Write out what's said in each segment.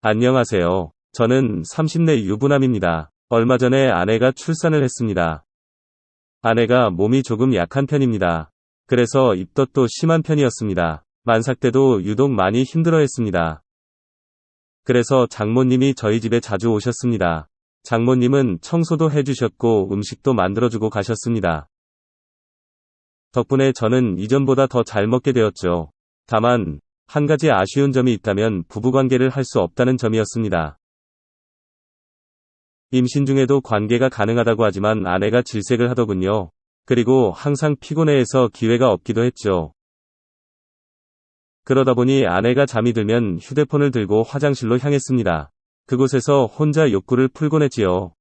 안녕하세요. 저는 30대 유부남입니다. 얼마 전에 아내가 출산을 했습니다. 아내가 몸이 조금 약한 편입니다. 그래서 입덧도 심한 편이었습니다. 만삭 때도 유독 많이 힘들어했습니다. 그래서 장모님이 저희 집에 자주 오셨습니다. 장모님은 청소도 해주셨고 음식도 만들어주고 가셨습니다. 덕분에 저는 이전보다 더 잘 먹게 되었죠. 다만, 한 가지 아쉬운 점이 있다면 부부관계를 할 수 없다는 점이었습니다. 임신 중에도 관계가 가능하다고 하지만 아내가 질색을 하더군요. 그리고 항상 피곤해해서 기회가 없기도 했죠. 그러다 보니 아내가 잠이 들면 휴대폰을 들고 화장실로 향했습니다. 그곳에서 혼자 욕구를 풀곤 했지요.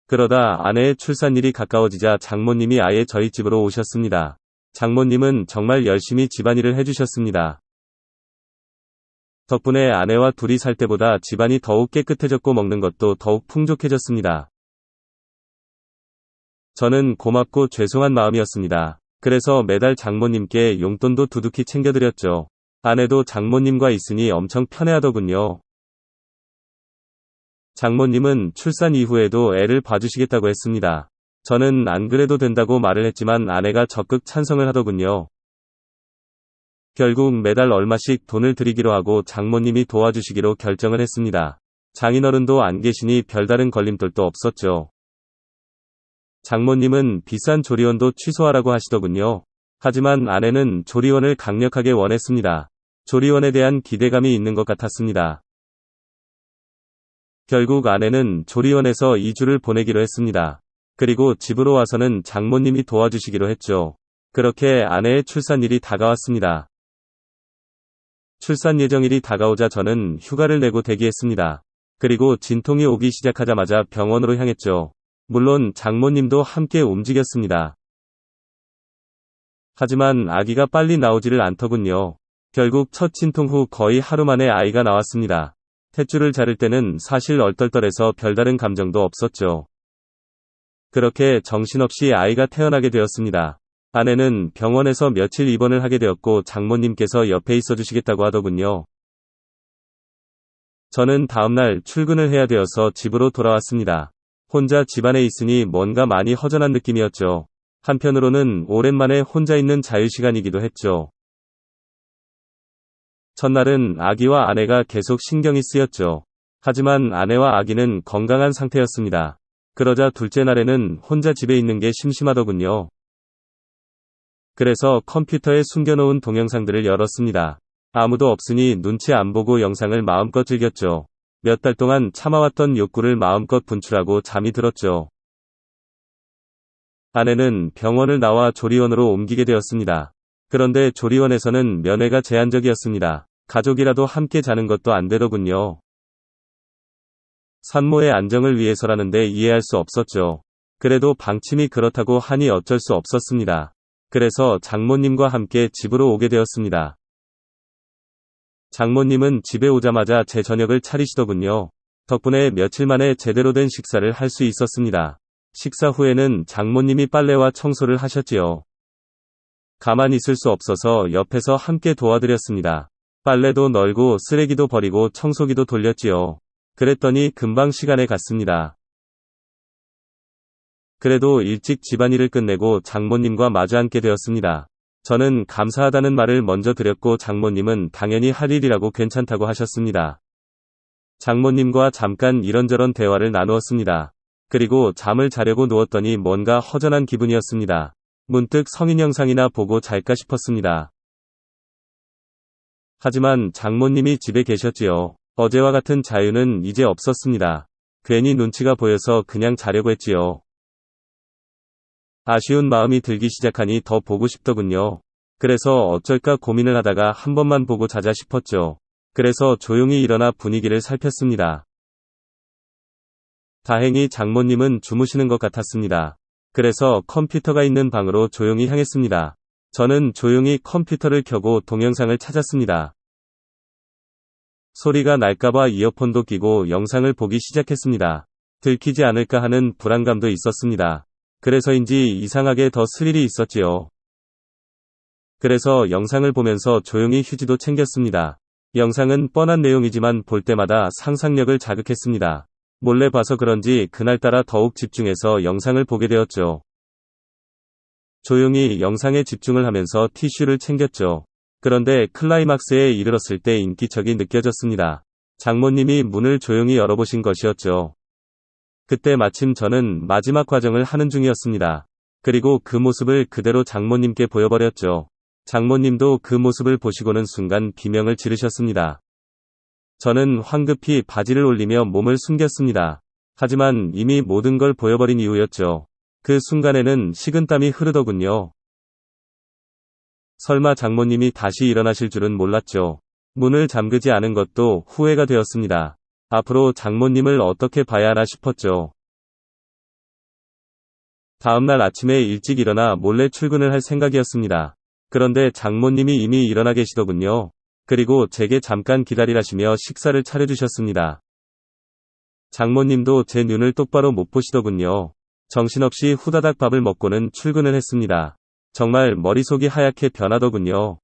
그러다 아내의 출산일이 가까워지자 장모님이 아예 저희 집으로 오셨습니다. 장모님은 정말 열심히 집안일을 해주셨습니다. 덕분에 아내와 둘이 살 때보다 집안이 더욱 깨끗해졌고 먹는 것도 더욱 풍족해졌습니다. 저는 고맙고 죄송한 마음이었습니다. 그래서 매달 장모님께 용돈도 두둑히 챙겨드렸죠. 아내도 장모님과 있으니 엄청 편해하더군요. 장모님은 출산 이후에도 애를 봐주시겠다고 했습니다. 저는 안 그래도 된다고 말을 했지만 아내가 적극 찬성을 하더군요. 결국 매달 얼마씩 돈을 드리기로 하고 장모님이 도와주시기로 결정을 했습니다. 장인어른도 안 계시니 별다른 걸림돌도 없었죠. 장모님은 비싼 조리원도 취소하라고 하시더군요. 하지만 아내는 조리원을 강력하게 원했습니다. 조리원에 대한 기대감이 있는 것 같았습니다. 결국 아내는 조리원에서 2주를 보내기로 했습니다. 그리고 집으로 와서는 장모님이 도와주시기로 했죠. 그렇게 아내의 출산일이 다가왔습니다. 출산 예정일이 다가오자 저는 휴가를 내고 대기했습니다. 그리고 진통이 오기 시작하자마자 병원으로 향했죠. 물론 장모님도 함께 움직였습니다. 하지만 아기가 빨리 나오지를 않더군요. 결국 첫 진통 후 거의 하루 만에 아이가 나왔습니다. 탯줄을 자를 때는 사실 얼떨떨해서 별다른 감정도 없었죠. 그렇게 정신없이 아이가 태어나게 되었습니다. 아내는 병원에서 며칠 입원을 하게 되었고 장모님께서 옆에 있어주시겠다고 하더군요. 저는 다음날 출근을 해야 되어서 집으로 돌아왔습니다. 혼자 집안에 있으니 뭔가 많이 허전한 느낌이었죠. 한편으로는 오랜만에 혼자 있는 자유시간이기도 했죠. 첫날은 아기와 아내가 계속 신경이 쓰였죠. 하지만 아내와 아기는 건강한 상태였습니다. 그러자 둘째 날에는 혼자 집에 있는 게 심심하더군요. 그래서 컴퓨터에 숨겨놓은 동영상들을 열었습니다. 아무도 없으니 눈치 안 보고 영상을 마음껏 즐겼죠. 몇 달 동안 참아왔던 욕구를 마음껏 분출하고 잠이 들었죠. 아내는 병원을 나와 조리원으로 옮기게 되었습니다. 그런데 조리원에서는 면회가 제한적이었습니다. 가족이라도 함께 자는 것도 안 되더군요. 산모의 안정을 위해서라는데 이해할 수 없었죠. 그래도 방침이 그렇다고 하니 어쩔 수 없었습니다. 그래서 장모님과 함께 집으로 오게 되었습니다. 장모님은 집에 오자마자 제 저녁을 차리시더군요. 덕분에 며칠 만에 제대로 된 식사를 할 수 있었습니다. 식사 후에는 장모님이 빨래와 청소를 하셨지요. 가만히 있을 수 없어서 옆에서 함께 도와드렸습니다. 빨래도 널고 쓰레기도 버리고 청소기도 돌렸지요. 그랬더니 금방 시간에 갔습니다. 그래도 일찍 집안일을 끝내고 장모님과 마주 앉게 되었습니다. 저는 감사하다는 말을 먼저 드렸고 장모님은 당연히 할 일이라고 괜찮다고 하셨습니다. 장모님과 잠깐 이런저런 대화를 나누었습니다. 그리고 잠을 자려고 누웠더니 뭔가 허전한 기분이었습니다. 문득 성인 영상이나 보고 잘까 싶었습니다. 하지만 장모님이 집에 계셨지요. 어제와 같은 자유는 이제 없었습니다. 괜히 눈치가 보여서 그냥 자려고 했지요. 아쉬운 마음이 들기 시작하니 더 보고 싶더군요. 그래서 어쩔까 고민을 하다가 한 번만 보고 자자 싶었죠. 그래서 조용히 일어나 분위기를 살폈습니다. 다행히 장모님은 주무시는 것 같았습니다. 그래서 컴퓨터가 있는 방으로 조용히 향했습니다. 저는 조용히 컴퓨터를 켜고 동영상을 찾았습니다. 소리가 날까봐 이어폰도 끼고 영상을 보기 시작했습니다. 들키지 않을까 하는 불안감도 있었습니다. 그래서인지 이상하게 더 스릴이 있었지요. 그래서 영상을 보면서 조용히 휴지도 챙겼습니다. 영상은 뻔한 내용이지만 볼 때마다 상상력을 자극했습니다. 몰래 봐서 그런지 그날따라 더욱 집중해서 영상을 보게 되었죠. 조용히 영상에 집중을 하면서 티슈를 챙겼죠. 그런데 클라이막스에 이르렀을 때 인기척이 느껴졌습니다. 장모님이 문을 조용히 열어보신 것이었죠. 그때 마침 저는 마지막 과정을 하는 중이었습니다. 그리고 그 모습을 그대로 장모님께 보여버렸죠. 장모님도 그 모습을 보시고는 순간 비명을 지르셨습니다. 저는 황급히 바지를 올리며 몸을 숨겼습니다. 하지만 이미 모든 걸 보여버린 이유였죠. 그 순간에는 식은땀이 흐르더군요. 설마 장모님이 다시 일어나실 줄은 몰랐죠. 문을 잠그지 않은 것도 후회가 되었습니다. 앞으로 장모님을 어떻게 봐야 하나 싶었죠. 다음날 아침에 일찍 일어나 몰래 출근을 할 생각이었습니다. 그런데 장모님이 이미 일어나 계시더군요. 그리고 제게 잠깐 기다리라시며 식사를 차려주셨습니다. 장모님도 제 눈을 똑바로 못 보시더군요. 정신없이 후다닥 밥을 먹고는 출근을 했습니다. 정말 머릿속이 하얗게 변하더군요.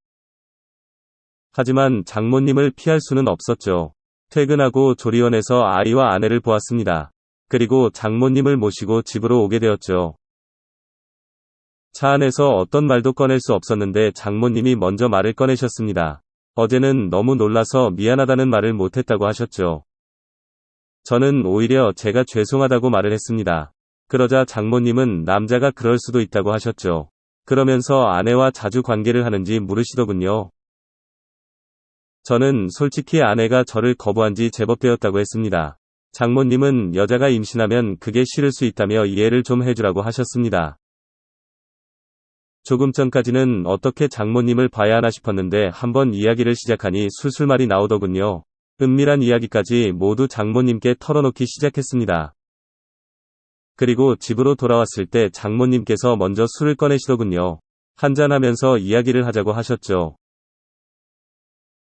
하지만 장모님을 피할 수는 없었죠. 퇴근하고 조리원에서 아이와 아내를 보았습니다. 그리고 장모님을 모시고 집으로 오게 되었죠. 차 안에서 어떤 말도 꺼낼 수 없었는데 장모님이 먼저 말을 꺼내셨습니다. 어제는 너무 놀라서 미안하다는 말을 못했다고 하셨죠. 저는 오히려 제가 죄송하다고 말을 했습니다. 그러자 장모님은 남자가 그럴 수도 있다고 하셨죠. 그러면서 아내와 자주 관계를 하는지 물으시더군요. 저는 솔직히 아내가 저를 거부한 지 제법 되었다고 했습니다. 장모님은 여자가 임신하면 그게 싫을 수 있다며 이해를 좀 해주라고 하셨습니다. 조금 전까지는 어떻게 장모님을 봐야 하나 싶었는데 한번 이야기를 시작하니 술술말이 나오더군요. 은밀한 이야기까지 모두 장모님께 털어놓기 시작했습니다. 그리고 집으로 돌아왔을 때 장모님께서 먼저 술을 꺼내시더군요. 한잔하면서 이야기를 하자고 하셨죠.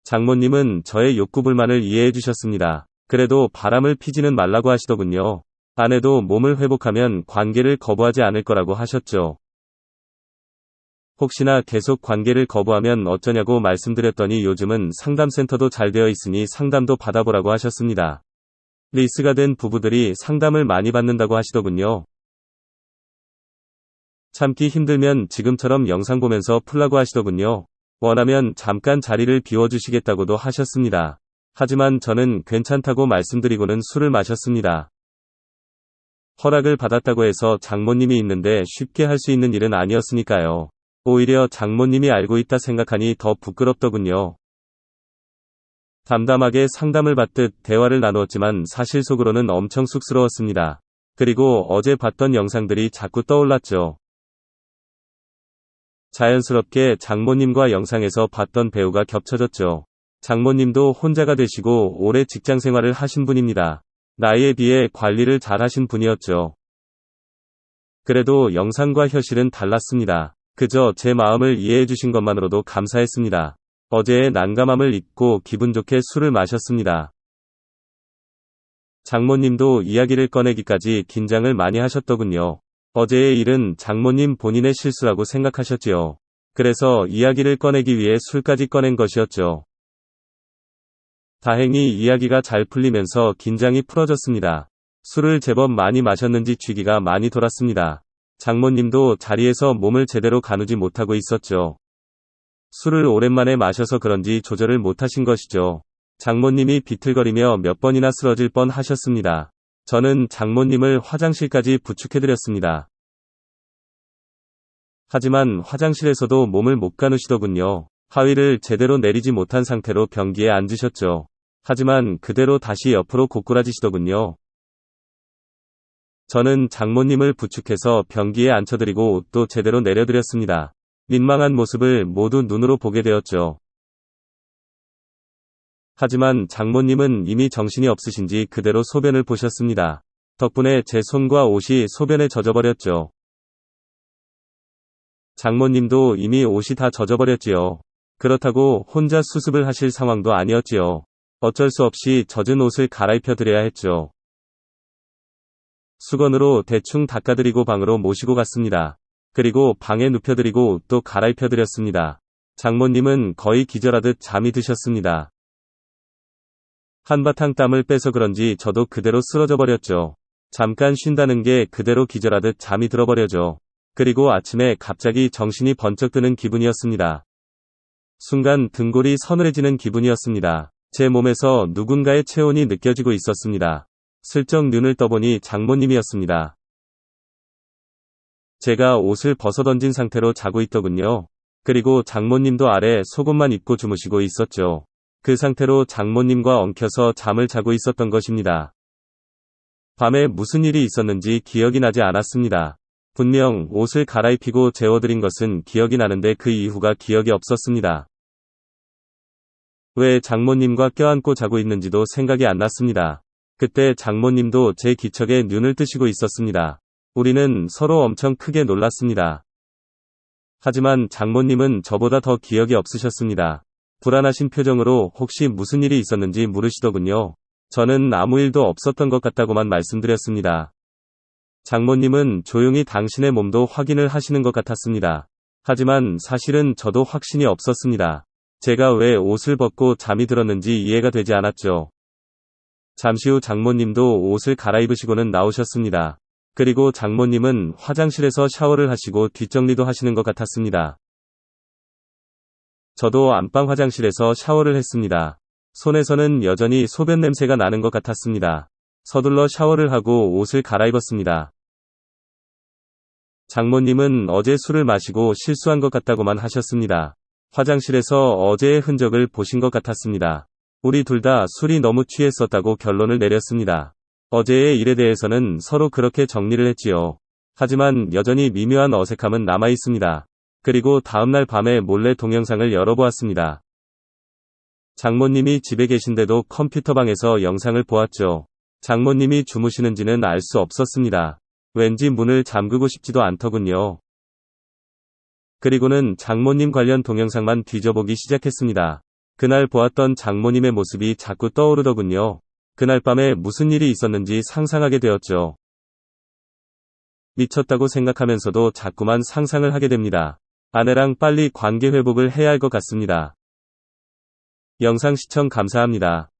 장모님은 저의 욕구불만을 이해해 주셨습니다. 그래도 바람을 피지는 말라고 하시더군요. 아내도 몸을 회복하면 관계를 거부하지 않을 거라고 하셨죠. 혹시나 계속 관계를 거부하면 어쩌냐고 말씀드렸더니 요즘은 상담센터도 잘 되어 있으니 상담도 받아보라고 하셨습니다. 리스가 된 부부들이 상담을 많이 받는다고 하시더군요. 참기 힘들면 지금처럼 영상 보면서 풀라고 하시더군요. 원하면 잠깐 자리를 비워주시겠다고도 하셨습니다. 하지만 저는 괜찮다고 말씀드리고는 술을 마셨습니다. 허락을 받았다고 해서 장모님이 있는데 쉽게 할 수 있는 일은 아니었으니까요. 오히려 장모님이 알고 있다 생각하니 더 부끄럽더군요. 담담하게 상담을 받듯 대화를 나누었지만 사실 속으로는 엄청 쑥스러웠습니다. 그리고 어제 봤던 영상들이 자꾸 떠올랐죠. 자연스럽게 장모님과 영상에서 봤던 배우가 겹쳐졌죠. 장모님도 혼자가 되시고 오래 직장 생활을 하신 분입니다. 나이에 비해 관리를 잘 하신 분이었죠. 그래도 영상과 현실은 달랐습니다. 그저 제 마음을 이해해 주신 것만으로도 감사했습니다. 어제의 난감함을 잊고 기분 좋게 술을 마셨습니다. 장모님도 이야기를 꺼내기까지 긴장을 많이 하셨더군요. 어제의 일은 장모님 본인의 실수라고 생각하셨지요. 그래서 이야기를 꺼내기 위해 술까지 꺼낸 것이었죠. 다행히 이야기가 잘 풀리면서 긴장이 풀어졌습니다. 술을 제법 많이 마셨는지 취기가 많이 돌았습니다. 장모님도 자리에서 몸을 제대로 가누지 못하고 있었죠. 술을 오랜만에 마셔서 그런지 조절을 못하신 것이죠. 장모님이 비틀거리며 몇 번이나 쓰러질 뻔 하셨습니다. 저는 장모님을 화장실까지 부축해드렸습니다. 하지만 화장실에서도 몸을 못 가누시더군요. 하위를 제대로 내리지 못한 상태로 변기에 앉으셨죠. 하지만 그대로 다시 옆으로 고꾸라지시더군요. 저는 장모님을 부축해서 변기에 앉혀드리고 옷도 제대로 내려드렸습니다. 민망한 모습을 모두 눈으로 보게 되었죠. 하지만 장모님은 이미 정신이 없으신지 그대로 소변을 보셨습니다. 덕분에 제 손과 옷이 소변에 젖어버렸죠. 장모님도 이미 옷이 다 젖어버렸지요. 그렇다고 혼자 수습을 하실 상황도 아니었지요. 어쩔 수 없이 젖은 옷을 갈아입혀 드려야 했죠. 수건으로 대충 닦아드리고 방으로 모시고 갔습니다. 그리고 방에 눕혀드리고 옷도 갈아입혀 드렸습니다. 장모님은 거의 기절하듯 잠이 드셨습니다. 한바탕 땀을 빼서 그런지 저도 그대로 쓰러져 버렸죠. 잠깐 쉰다는 게 그대로 기절하듯 잠이 들어버려죠. 그리고 아침에 갑자기 정신이 번쩍 드는 기분이었습니다. 순간 등골이 서늘해지는 기분이었습니다. 제 몸에서 누군가의 체온이 느껴지고 있었습니다. 슬쩍 눈을 떠보니 장모님이었습니다. 제가 옷을 벗어던진 상태로 자고 있더군요. 그리고 장모님도 아래 속옷만 입고 주무시고 있었죠. 그 상태로 장모님과 엉켜서 잠을 자고 있었던 것입니다. 밤에 무슨 일이 있었는지 기억이 나지 않았습니다. 분명 옷을 갈아입히고 재워드린 것은 기억이 나는데 그 이후가 기억이 없었습니다. 왜 장모님과 껴안고 자고 있는지도 생각이 안 났습니다. 그때 장모님도 제 기척에 눈을 뜨시고 있었습니다. 우리는 서로 엄청 크게 놀랐습니다. 하지만 장모님은 저보다 더 기억이 없으셨습니다. 불안하신 표정으로 혹시 무슨 일이 있었는지 물으시더군요. 저는 아무 일도 없었던 것 같다고만 말씀드렸습니다. 장모님은 조용히 당신의 몸도 확인을 하시는 것 같았습니다. 하지만 사실은 저도 확신이 없었습니다. 제가 왜 옷을 벗고 잠이 들었는지 이해가 되지 않았죠. 잠시 후 장모님도 옷을 갈아입으시고는 나오셨습니다. 그리고 장모님은 화장실에서 샤워를 하시고 뒷정리도 하시는 것 같았습니다. 저도 안방 화장실에서 샤워를 했습니다. 손에서는 여전히 소변 냄새가 나는 것 같았습니다. 서둘러 샤워를 하고 옷을 갈아입었습니다. 장모님은 어제 술을 마시고 실수한 것 같다고만 하셨습니다. 화장실에서 어제의 흔적을 보신 것 같았습니다. 우리 둘 다 술이 너무 취했었다고 결론을 내렸습니다. 어제의 일에 대해서는 서로 그렇게 정리를 했지요. 하지만 여전히 미묘한 어색함은 남아 있습니다. 그리고 다음날 밤에 몰래 동영상을 열어보았습니다. 장모님이 집에 계신데도 컴퓨터방에서 영상을 보았죠. 장모님이 주무시는지는 알 수 없었습니다. 왠지 문을 잠그고 싶지도 않더군요. 그리고는 장모님 관련 동영상만 뒤져보기 시작했습니다. 그날 보았던 장모님의 모습이 자꾸 떠오르더군요. 그날 밤에 무슨 일이 있었는지 상상하게 되었죠. 미쳤다고 생각하면서도 자꾸만 상상을 하게 됩니다. 아내랑 빨리 관계 회복을 해야 할 것 같습니다. 영상 시청 감사합니다.